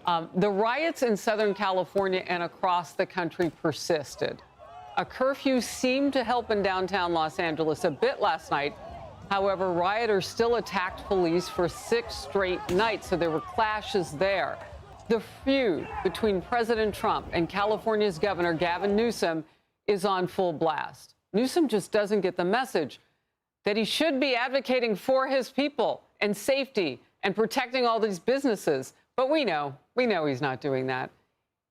The riots in Southern California and across the country persisted. A curfew seemed to help in downtown Los Angeles a bit last night. However, rioters still attacked police for 6 straight nights, so there were clashes there. The feud between President Trump and California's Governor Gavin Newsom is on full blast. Newsom just doesn't get the message that he should be advocating for his people and safety and protecting all these businesses. But we know he's not doing that.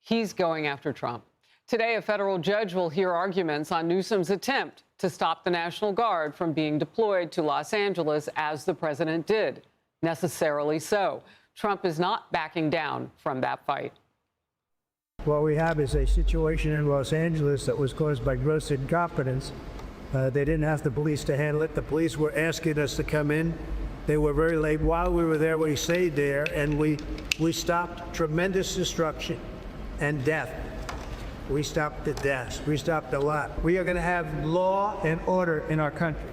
He's going after Trump. Today, a federal judge will hear arguments on Newsom's attempt to stop the National Guard from being deployed to Los Angeles as the president did. Necessarily so. Trump is not backing down from that fight. What we have is a situation in Los Angeles that was caused by gross incompetence. They didn't have the police to handle it. The police were asking us to come in. They were very late. While we were there, we stayed there, and we stopped tremendous destruction and death. We stopped the deaths. We stopped a lot. We are going to have law and order in our country.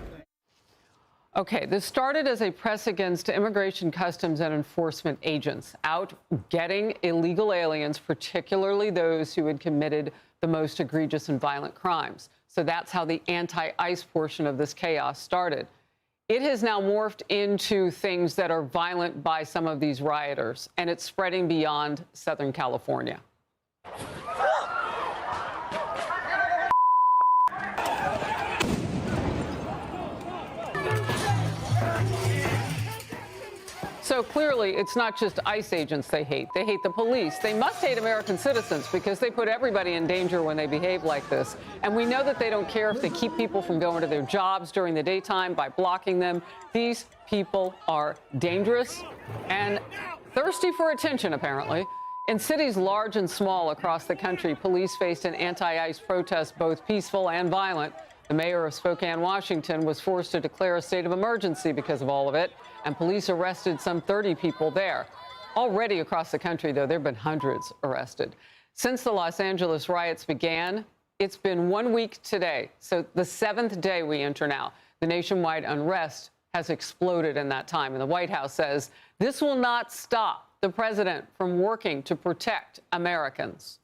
Okay, this started as a press against immigration, customs, and enforcement agents out getting illegal aliens, particularly those who had committed the most egregious and violent crimes. So that's how the anti-ICE portion of this chaos started. It has now morphed into things that are violent by some of these rioters, and it's spreading beyond Southern California. So clearly, it's not just ICE agents they hate. They hate the police. They must hate American citizens because they put everybody in danger when they behave like this. And we know that they don't care if they keep people from going to their jobs during the daytime by blocking them. These people are dangerous and thirsty for attention, apparently. In cities large and small across the country, police faced an anti-ICE protest, both peaceful and violent. The mayor of Spokane, Washington, was forced to declare a state of emergency because of all of it, and police arrested some 30 people there. Already across the country, though, there have been hundreds arrested. Since the Los Angeles riots began, it's been 1 week today, so the 7th day we enter now. The nationwide unrest has exploded in that time, and the White House says this will not stop the president from working to protect Americans.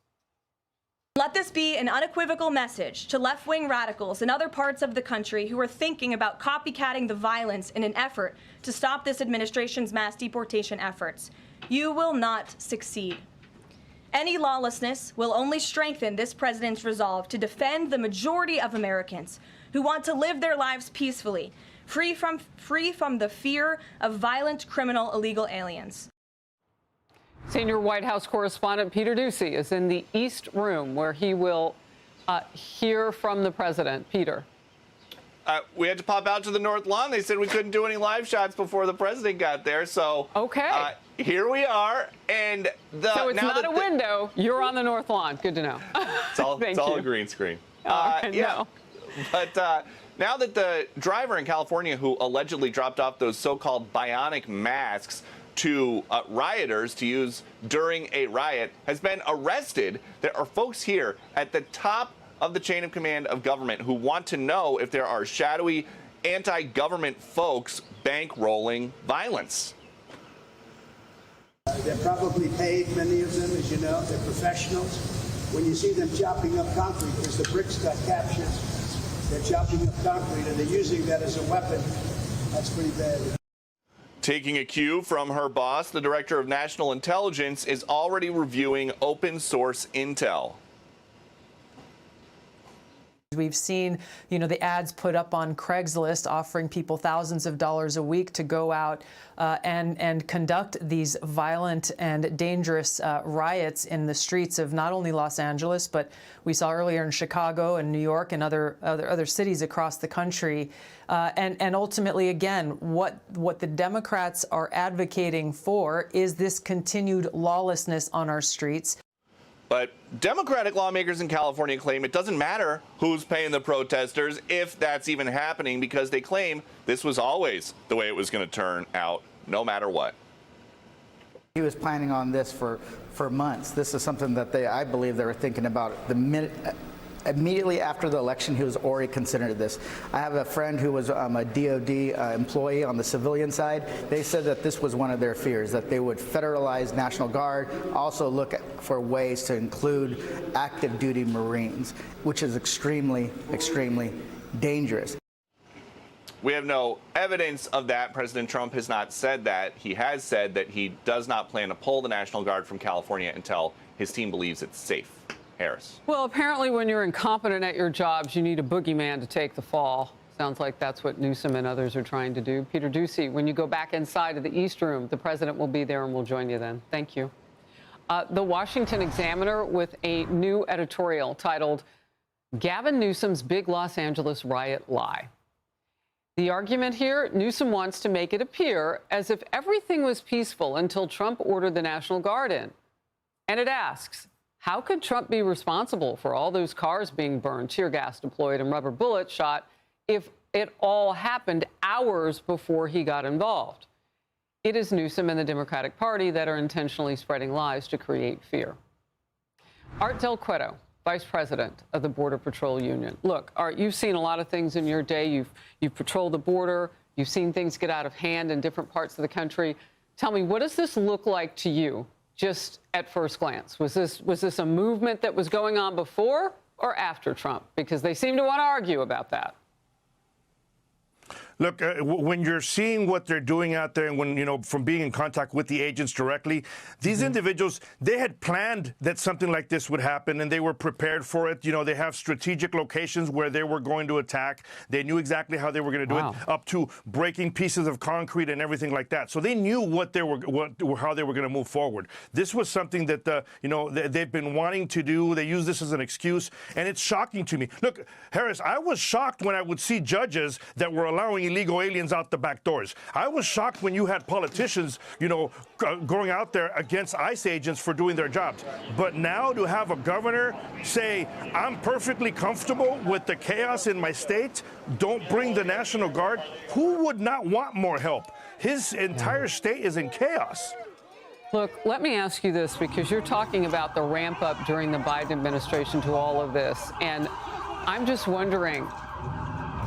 Let this be an unequivocal message to left-wing radicals in other parts of the country who are thinking about copycatting the violence in an effort to stop this administration's mass deportation efforts. You will not succeed. Any lawlessness will only strengthen this president's resolve to defend the majority of Americans who want to live their lives peacefully, free from the fear of violent, criminal, illegal aliens. Senior White House correspondent Peter Doocy is in the East Room, where he will hear from the president. Peter. We had to pop out to the North Lawn. They said we couldn't do any live shots before the president got there. So okay, here we are. And so it's not a window. You're on the North Lawn. Good to know. It's all a green screen. Yeah. But now that the driver in California who allegedly dropped off those so-called bionic masks to rioters to use during a riot has been arrested, there are folks here at the top of the chain of command of government who want to know if there are shadowy anti-government folks bankrolling violence. They're probably paid, many of them, as you know. They're professionals. When you see them chopping up concrete, because the bricks got captured, they're chopping up concrete and they're using that as a weapon. That's pretty bad. Taking a cue from her boss, the director of national intelligence is already reviewing open source intel. We've seen, the ads put up on Craigslist offering people thousands of dollars a week to go out and conduct these violent and dangerous riots in the streets of not only Los Angeles, but we saw earlier in Chicago and New York and other cities across the country. And ultimately, again, what the Democrats are advocating for is this continued lawlessness on our streets. But Democratic lawmakers in California claim it doesn't matter who's paying the protesters, if that's even happening, because they claim this was always the way it was going to turn out, no matter what. He was planning on this for months. This is something that I believe they were thinking about the minute Immediately after the election, he was already considering this. I have a friend who was a DOD employee on the civilian side. They said that this was one of their fears, that they would federalize National Guard, also look for ways to include active duty Marines, which is extremely, extremely dangerous. We have no evidence of that. President Trump has not said that. He has said that he does not plan to pull the National Guard from California until his team believes it's safe. Harris. Well, apparently when you're incompetent at your jobs, you need a boogeyman to take the fall. Sounds like that's what Newsom and others are trying to do. Peter Doocy, when you go back inside of the East Room, the president will be there and we'll join you then. Thank you. The Washington Examiner with a new editorial titled, Gavin Newsom's Big Los Angeles Riot Lie. The argument here, Newsom wants to make it appear as if everything was peaceful until Trump ordered the National Guard in. And it asks, how could Trump be responsible for all those cars being burned, tear gas deployed, and rubber bullets shot if it all happened hours before he got involved? It is Newsom and the Democratic Party that are intentionally spreading lies to create fear. Art Del Cueto, Vice President of the Border Patrol Union. Look, Art, you've seen a lot of things in your day. You've patrolled the border. You've seen things get out of hand in different parts of the country. Tell me, what does this look like to you? Just at first glance, was this a movement that was going on before or after Trump? Because they seem to want to argue about that. Look, when you're seeing what they're doing out there and when, you know, from being in contact with the agents directly, these individuals, they had planned that something like this would happen and they were prepared for it. You know, they have strategic locations where they were going to attack. They knew exactly how they were going to do it, up to breaking pieces of concrete and everything like that. So they knew how they were going to move forward. This was something that, you know, they've been wanting to do. They use this as an excuse, and it's shocking to me. Look, Harris, I was shocked when I would see judges that were allowing illegal aliens out the back doors. I was shocked when you had politicians, you know, going out there against ICE agents for doing their jobs. But now to have a governor say, I'm perfectly comfortable with the chaos in my state, don't bring the National Guard, who would not want more help? His entire state is in chaos. Look, let me ask you this, because you're talking about the ramp up during the Biden administration to all of this. And I'm just wondering,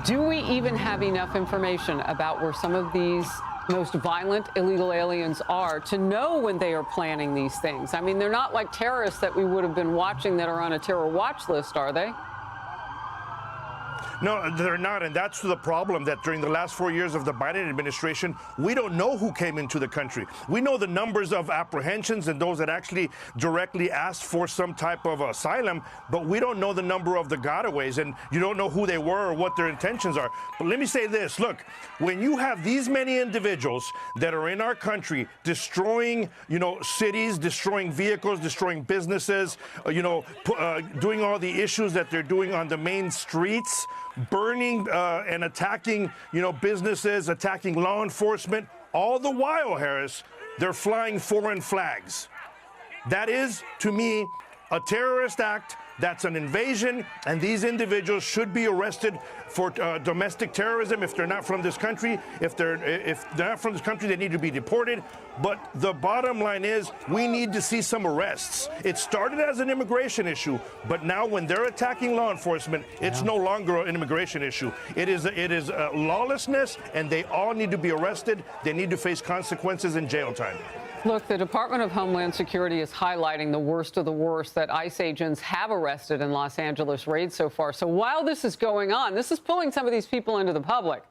do we even have enough information about where some of these most violent illegal aliens are to know when they are planning these things? I mean, they're not like terrorists that we would have been watching that are on a terror watch list, are they? No, they're not, and that's the problem, that during the last 4 years of the Biden administration, we don't know who came into the country. We know the numbers of apprehensions and those that actually directly asked for some type of asylum, but we don't know the number of the gotaways, and you don't know who they were or what their intentions are. But let me say this, look, when you have these many individuals that are in our country destroying, you know, cities, destroying vehicles, destroying businesses, you know, doing all the issues that they're doing on the main streets, burning and attacking, you know, businesses, attacking law enforcement, all the while, Harris, they're flying foreign flags. That is, to me, a terrorist act. That's an invasion, and these individuals should be arrested for domestic terrorism if they're not from this country. If they're not from this country, they need to be deported. But the bottom line is, we need to see some arrests. It started as an immigration issue, but now when they're attacking law enforcement, it's no longer an immigration issue. It is lawlessness, and they all need to be arrested. They need to face consequences and jail time. Look, the Department of Homeland Security is highlighting the worst of the worst that ICE agents have arrested in Los Angeles raids so far. So while this is going on, this is pulling some of these people into the public.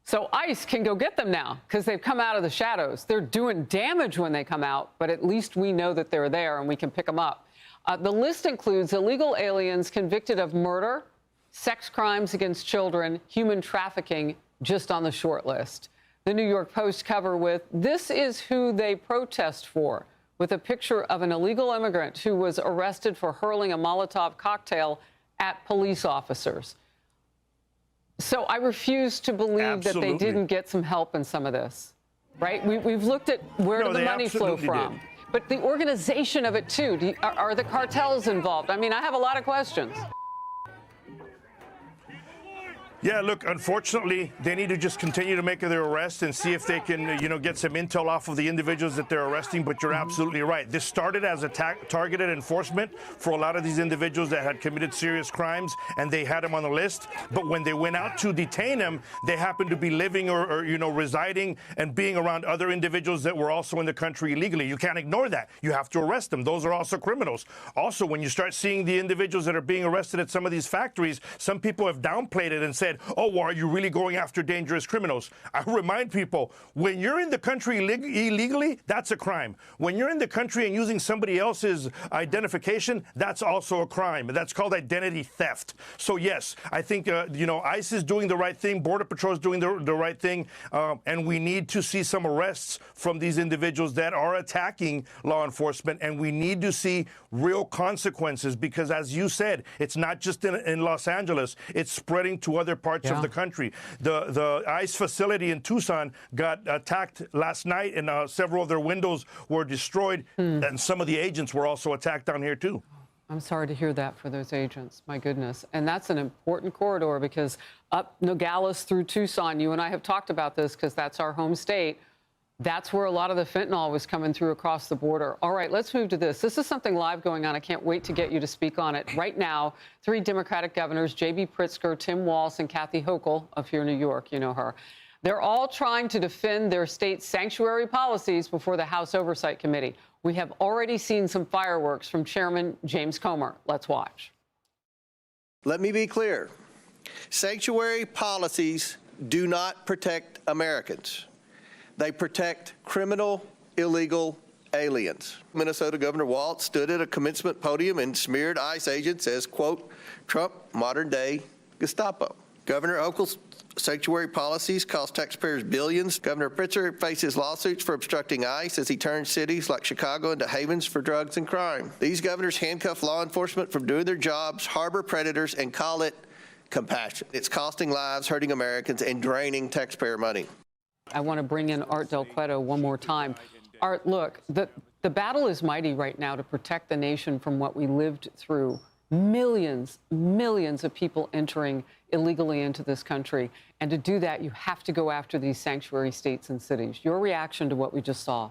So ICE can go get them now because they've come out of the shadows. They're doing damage when they come out, but at least we know that they're there and we can pick them up. The list includes illegal aliens convicted of murder, sex crimes against children, human trafficking, just on the short list. The New York Post cover with, "This is who they protest for," with a picture of an illegal immigrant who was arrested for hurling a Molotov cocktail at police officers. So I refuse to believe that they didn't get some help in some of this, right? We've looked at where did the money flow from, but the organization of it too. Are the cartels involved? I mean, I have a lot of questions. Yeah, look, unfortunately, they need to just continue to make their arrest and see if they can, get some intel off of the individuals that they're arresting. But you're absolutely right. This started as a targeted enforcement for a lot of these individuals that had committed serious crimes, and they had them on the list. But when they went out to detain them, they happened to be living or residing and being around other individuals that were also in the country illegally. You can't ignore that. You have to arrest them. Those are also criminals. Also, when you start seeing the individuals that are being arrested at some of these factories, some people have downplayed it and said, oh, well, are you really going after dangerous criminals? I remind people, when you're in the country illegally, that's a crime. When you're in the country and using somebody else's identification, that's also a crime. That's called identity theft. So, yes, I think, ICE is doing the right thing. Border Patrol is doing the right thing. And we need to see some arrests from these individuals that are attacking law enforcement. And we need to see real consequences because, as you said, it's not just in Los Angeles. It's spreading to other parts of the country. The ICE facility in Tucson got attacked last night, and several of their windows were destroyed. And some of the agents were also attacked down here, too. I'm sorry to hear that for those agents. My goodness. And that's an important corridor because up Nogales through Tucson, you and I have talked about this because that's our home state. That's where a lot of the fentanyl was coming through across the border. All right, let's move to this. This is something live going on. I can't wait to get you to speak on it. Right now, 3 Democratic governors, J.B. Pritzker, Tim Walz, and Kathy Hochul of here in New York, you know her. They're all trying to defend their state's sanctuary policies before the House Oversight Committee. We have already seen some fireworks from Chairman James Comer. Let's watch. Let me be clear. Sanctuary policies do not protect Americans. They protect criminal, illegal aliens. Minnesota Governor Walz stood at a commencement podium and smeared ICE agents as, quote, Trump modern-day Gestapo. Governor Hochul's sanctuary policies cost taxpayers billions. Governor Pritzker faces lawsuits for obstructing ICE as he turns cities like Chicago into havens for drugs and crime. These governors handcuff law enforcement from doing their jobs, harbor predators, and call it compassion. It's costing lives, hurting Americans, and draining taxpayer money. I want to bring in Art Del Cueto one more time. Art, look, the battle is mighty right now to protect the nation from what we lived through. Millions of people entering illegally into this country. And to do that, you have to go after these sanctuary states and cities. Your reaction to what we just saw?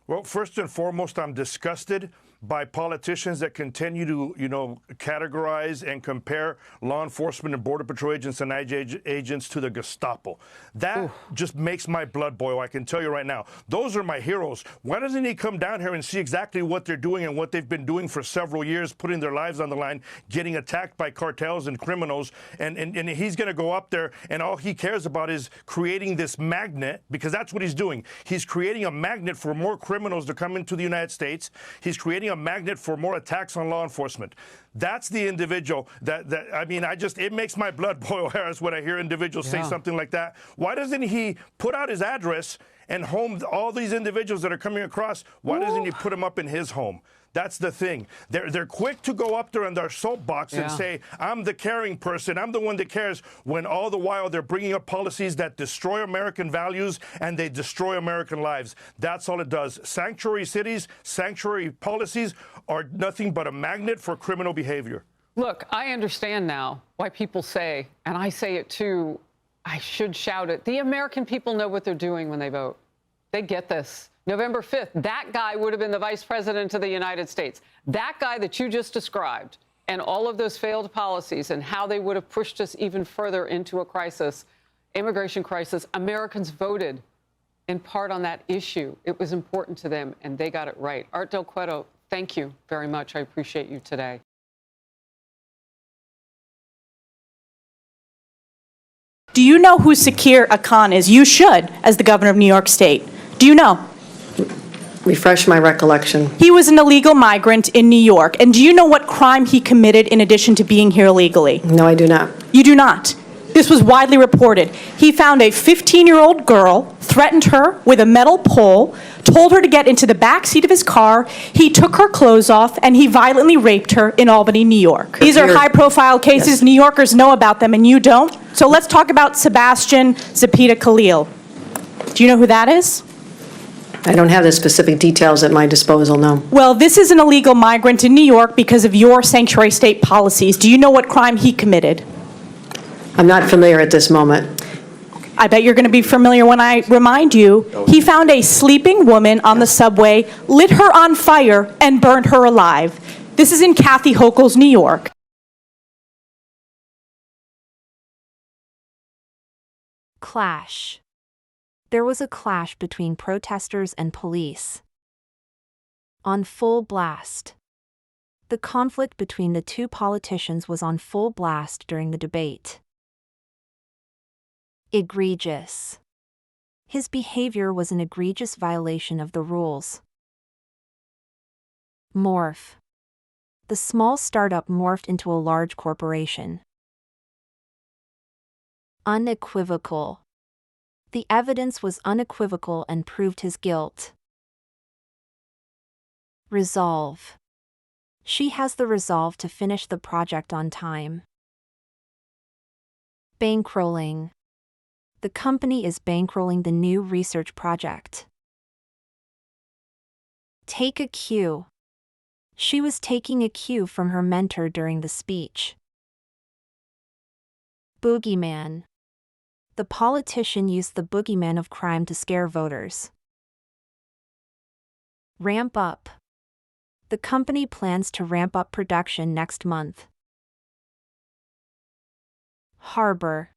Well, first and foremost, I'm disgusted by politicians that continue to, categorize and compare law enforcement and Border Patrol agents and ICE agents to the Gestapo. That just makes my blood boil, I can tell you right now. Those are my heroes. Why doesn't he come down here and see exactly what they're doing and what they've been doing for several years, putting their lives on the line, getting attacked by cartels and criminals, and he's going to go up there and all he cares about is creating this magnet, because that's what he's doing. He's creating a magnet for more criminals to come into the United States. He's creating a magnet for more attacks on law enforcement. That's the individual it makes my blood boil, Harris, when I hear individuals say something like that. Why doesn't he put out his address and home all these individuals that are coming across? Why doesn't he put them up in his home? That's the thing. They're quick to go up there on their soapbox and say, I'm the caring person. I'm the one that cares, when all the while they're bringing up policies that destroy American values and they destroy American lives. That's all it does. Sanctuary cities, sanctuary policies are nothing but a magnet for criminal behavior. Look, I understand now why people say, and I say it too, I should shout it, the American people know what they're doing when they vote. They get this. November 5th, that guy would have been the vice president of the United States. That guy that you just described and all of those failed policies and how they would have pushed us even further into a crisis, immigration crisis, Americans voted in part on that issue. It was important to them, and they got it right. Art Del Cueto, thank you very much. I appreciate you today. Do you know who Sakir Khan is? You should, as the governor of New York State. Do you know? Refresh my recollection. He was an illegal migrant in New York. And do you know what crime he committed in addition to being here illegally? No, I do not. You do not. This was widely reported. He found a 15-year-old girl, threatened her with a metal pole, told her to get into the back seat of his car. He took her clothes off, and he violently raped her in Albany, New York. These are high-profile cases. Yes. New Yorkers know about them, and you don't. So let's talk about Sebastian Zepeda Khalil. Do you know who that is? I don't have the specific details at my disposal, no. Well, this is an illegal migrant in New York because of your sanctuary state policies. Do you know what crime he committed? I'm not familiar at this moment. I bet you're going to be familiar when I remind you. He found a sleeping woman on the subway, lit her on fire, and burned her alive. This is in Kathy Hochul's New York. Clash. There was a clash between protesters and police. On full blast. The conflict between the two politicians was on full blast during the debate. Egregious. His behavior was an egregious violation of the rules. Morph. The small startup morphed into a large corporation. Unequivocal. The evidence was unequivocal and proved his guilt. Resolve. She has the resolve to finish the project on time. Bankrolling. The company is bankrolling the new research project. Take a cue. She was taking a cue from her mentor during the speech. Boogeyman. The politician used the boogeyman of crime to scare voters. Ramp up. The company plans to ramp up production next month. Harbor.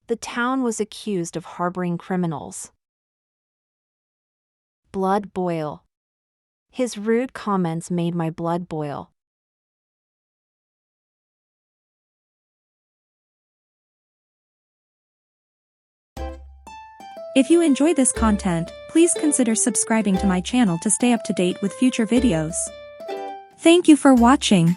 The town was accused of harboring criminals. Blood boil. His rude comments made my blood boil. If you enjoy this content, please consider subscribing to my channel to stay up to date with future videos. Thank you for watching.